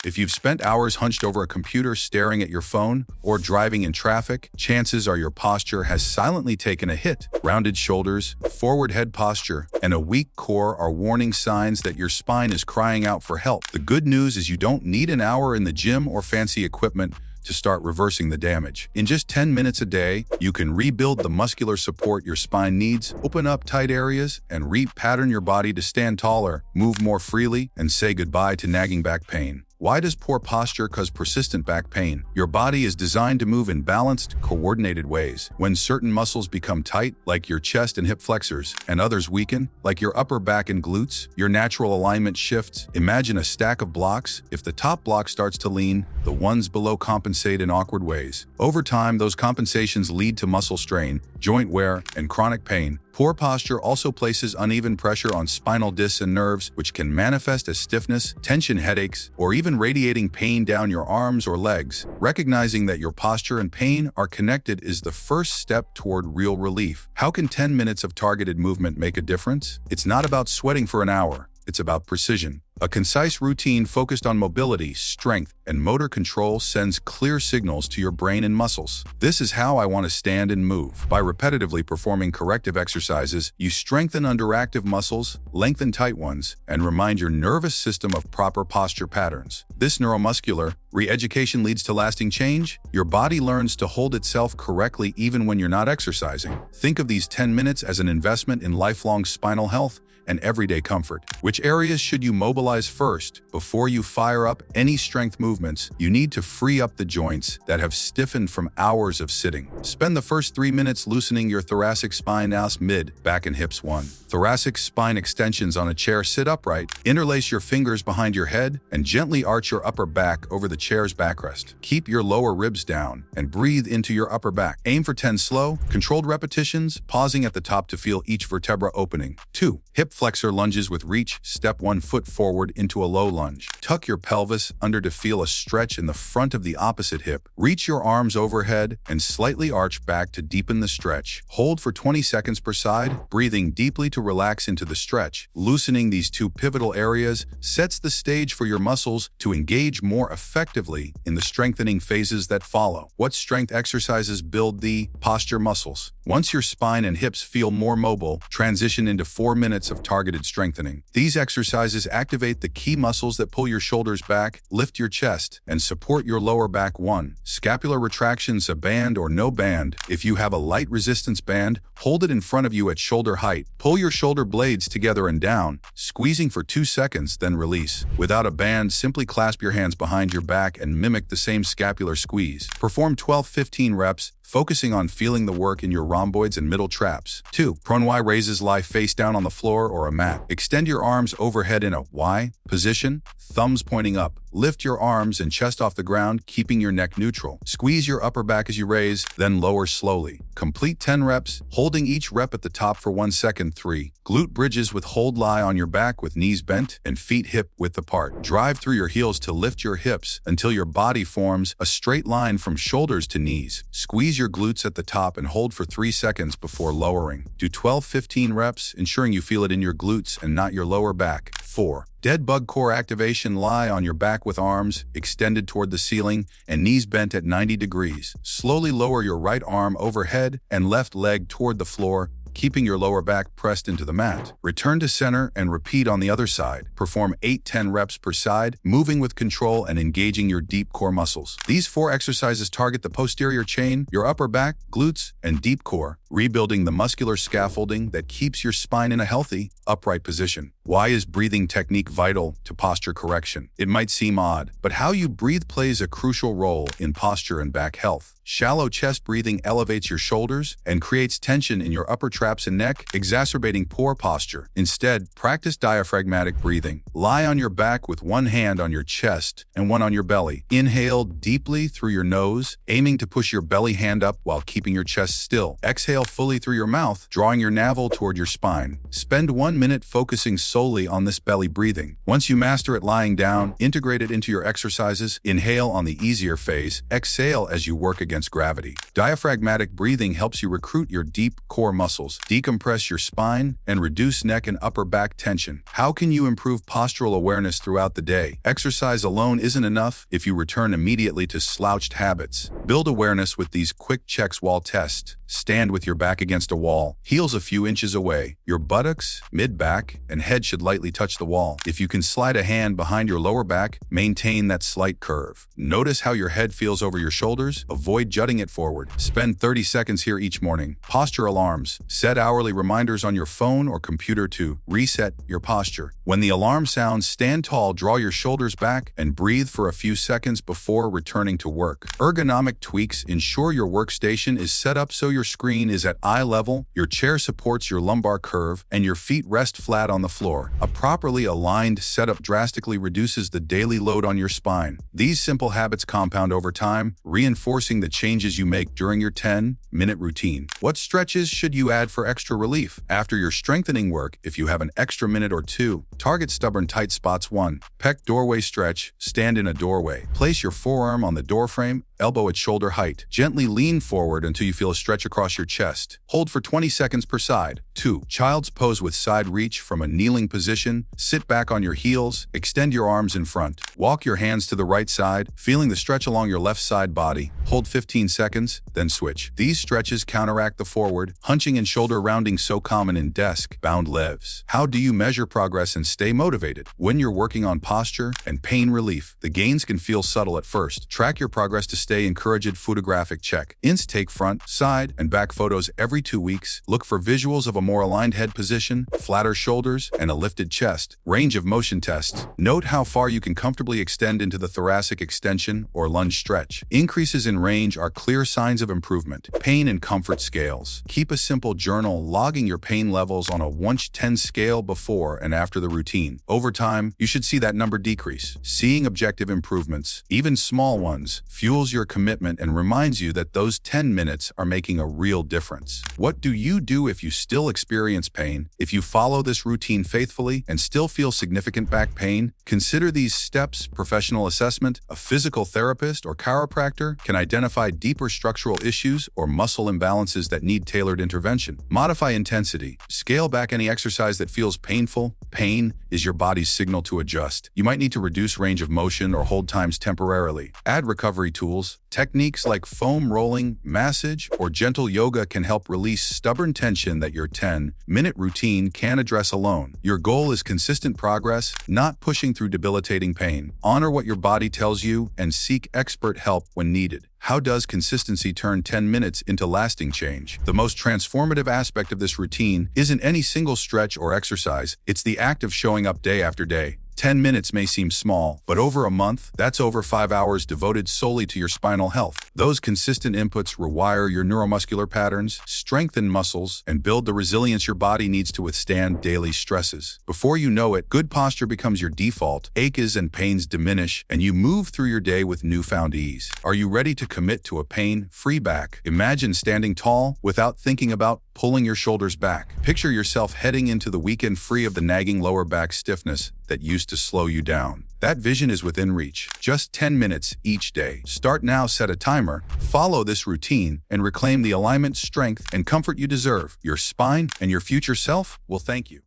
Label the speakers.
Speaker 1: If you've spent hours hunched over a computer staring at your phone or driving in traffic, chances are your posture has silently taken a hit. Rounded shoulders, forward head posture, and a weak core are warning signs that your spine is crying out for help. The good news is you don't need an hour in the gym or fancy equipment to start reversing the damage. In just 10 minutes a day, you can rebuild the muscular support your spine needs, open up tight areas, and repattern your body to stand taller, move more freely, and say goodbye to nagging back pain. Why does poor posture cause persistent back pain? Your body is designed to move in balanced, coordinated ways. When certain muscles become tight, like your chest and hip flexors, and others weaken, like your upper back and glutes, your natural alignment shifts. Imagine a stack of blocks. If the top block starts to lean, the ones below compensate in awkward ways. Over time, those compensations lead to muscle strain, joint wear, and chronic pain. Poor posture also places uneven pressure on spinal discs and nerves, which can manifest as stiffness, tension headaches, or even radiating pain down your arms or legs. Recognizing that your posture and pain are connected is the first step toward real relief. How can 10 minutes of targeted movement make a difference? It's not about sweating for an hour. It's about precision. A concise routine focused on mobility, strength, and motor control sends clear signals to your brain and muscles. This is how I want to stand and move. By repetitively performing corrective exercises, you strengthen underactive muscles, lengthen tight ones, and remind your nervous system of proper posture patterns. This neuromuscular re-education leads to lasting change. Your body learns to hold itself correctly even when you're not exercising. Think of these 10 minutes as an investment in lifelong spinal health and everyday comfort. Which areas should you mobilize first? Before you fire up any strength movements, you need to free up the joints that have stiffened from hours of sitting. Spend the first 3 minutes loosening your thoracic spine, ass, mid, back, and hips. 1. Thoracic spine extensions on a chair. Sit upright, interlace your fingers behind your head, and gently arch your upper back over the chair's backrest. Keep your lower ribs down and breathe into your upper back. Aim for 10 slow, controlled repetitions, pausing at the top to feel each vertebra opening. 2. Hip flexor lunges with reach. Step 1 foot forward into a low lunge. Tuck your pelvis under to feel a stretch in the front of the opposite hip. Reach your arms overhead and slightly arch back to deepen the stretch. Hold for 20 seconds per side, breathing deeply to relax into the stretch. Loosening these two pivotal areas sets the stage for your muscles to engage more effectively in the strengthening phases that follow. What strength exercises build the posture muscles? Once your spine and hips feel more mobile, transition into 4 minutes of targeted strengthening. These exercises activate the key muscles that pull your shoulders back, lift your chest, and support your lower back. 1. Scapular retractions, a band or no band. If you have a light resistance band, hold it in front of you at shoulder height. Pull your shoulder blades together and down, squeezing for 2 seconds, then release. Without a band, simply clasp your hands behind your back and mimic the same scapular squeeze. Perform 12-15 reps, focusing on feeling the work in your rhomboids and middle traps. 2. Prone Y raises. Lie face down on the floor or a mat. Extend your arms overhead in a Y position, thumbs pointing up. Lift your arms and chest off the ground, keeping your neck neutral. Squeeze your upper back as you raise, then lower slowly. Complete 10 reps, holding each rep at the top for 1 second. 3. Glute bridges with hold. Lie on your back with knees bent and feet hip-width apart. Drive through your heels to lift your hips until your body forms a straight line from shoulders to knees. Squeeze your glutes at the top and hold for 3 seconds before lowering. Do 12-15 reps, ensuring you feel it in your glutes and not your lower back. 4. Dead bug core activation. Lie on your back with arms extended toward the ceiling and knees bent at 90 degrees. Slowly lower your right arm overhead and left leg toward the floor, keeping your lower back pressed into the mat. Return to center and repeat on the other side. Perform 8-10 reps per side, moving with control and engaging your deep core muscles. These 4 exercises target the posterior chain, your upper back, glutes, and deep core, rebuilding the muscular scaffolding that keeps your spine in a healthy, upright position. Why is breathing technique vital to posture correction? It might seem odd, but how you breathe plays a crucial role in posture and back health. Shallow chest breathing elevates your shoulders and creates tension in your upper traps and neck, exacerbating poor posture. Instead, practice diaphragmatic breathing. Lie on your back with one hand on your chest and one on your belly. Inhale deeply through your nose, aiming to push your belly hand up while keeping your chest still. Exhale fully through your mouth, drawing your navel toward your spine. Spend 1 minute focusing solely on this belly breathing. Once you master it lying down, integrate it into your exercises. Inhale on the easier phase, exhale as you work against against gravity. Diaphragmatic breathing helps you recruit your deep core muscles, decompress your spine, and reduce neck and upper back tension. How can you improve postural awareness throughout the day? Exercise alone isn't enough if you return immediately to slouched habits. Build awareness with these quick checks while test. Stand with your back against a wall, heels a few inches away. Your buttocks, mid-back, and head should lightly touch the wall. If you can slide a hand behind your lower back, maintain that slight curve. Notice how your head feels over your shoulders. Avoid jutting it forward. Spend 30 seconds here each morning. Posture alarms. Set hourly reminders on your phone or computer to reset your posture. When the alarm sounds, stand tall, draw your shoulders back, and breathe for a few seconds before returning to work. Ergonomic tweaks ensure your workstation is set up so your screen is at eye level, your chair supports your lumbar curve, and your feet rest flat on the floor. A properly aligned setup drastically reduces the daily load on your spine. These simple habits compound over time, reinforcing the changes you make during your 10-minute routine. What stretches should you add for extra relief? After your strengthening work, if you have an extra minute or two, target stubborn tight spots. 1. Pec doorway stretch. Stand in a doorway. Place your forearm on the doorframe, elbow at shoulder height. Gently lean forward until you feel a stretch across your chest. Hold for 20 seconds per side. 2. Child's pose with side reach from a kneeling position. Sit back on your heels. Extend your arms in front. Walk your hands to the right side, feeling the stretch along your left side body. Hold 15 seconds, then switch. These stretches counteract the forward, hunching and shoulder rounding so common in desk-bound lives. How do you measure progress and stay motivated? When you're working on posture and pain relief, the gains can feel subtle at first. Track your progress to stay encouraged. Photographic check. Take front, side, and back photos every 2 weeks. Look for visuals of a more aligned head position, flatter shoulders, and a lifted chest. Range of motion tests. Note how far you can comfortably extend into the thoracic extension or lunge stretch. Increases in range are clear signs of improvement. Pain and comfort scales. Keep a simple journal logging your pain levels on a 1-10 scale before and after the routine. Over time, you should see that number decrease. Seeing objective improvements, even small ones, fuels your commitment and reminds you that those 10 minutes are making a real difference. What do you do if you still experience pain? If you follow this routine faithfully and still feel significant back pain, consider these steps. Professional assessment. A physical therapist or chiropractor can identify deeper structural issues or muscle imbalances that need tailored intervention. Modify intensity. Scale back any exercise that feels painful. Pain is your body's signal to adjust. You might need to reduce range of motion or hold times temporarily. Add recovery tools. Techniques like foam rolling, massage, or gentle yoga can help release stubborn tension that your 10-minute routine can't address alone. Your goal is consistent progress, not pushing through debilitating pain. Honor what your body tells you and seek expert help when needed. How does consistency turn 10 minutes into lasting change? The most transformative aspect of this routine isn't any single stretch or exercise, it's the act of showing up day after day. 10 minutes may seem small, but over a month, that's over 5 hours devoted solely to your spinal health. Those consistent inputs rewire your neuromuscular patterns, strengthen muscles, and build the resilience your body needs to withstand daily stresses. Before you know it, good posture becomes your default, aches and pains diminish, and you move through your day with newfound ease. Are you ready to commit to a pain-free back? Imagine standing tall without thinking about pulling your shoulders back. Picture yourself heading into the weekend free of the nagging lower back stiffness that used to slow you down. That vision is within reach. Just 10 minutes each day. Start now, set a timer, follow this routine, and reclaim the alignment, strength, and comfort you deserve. Your spine and your future self will thank you.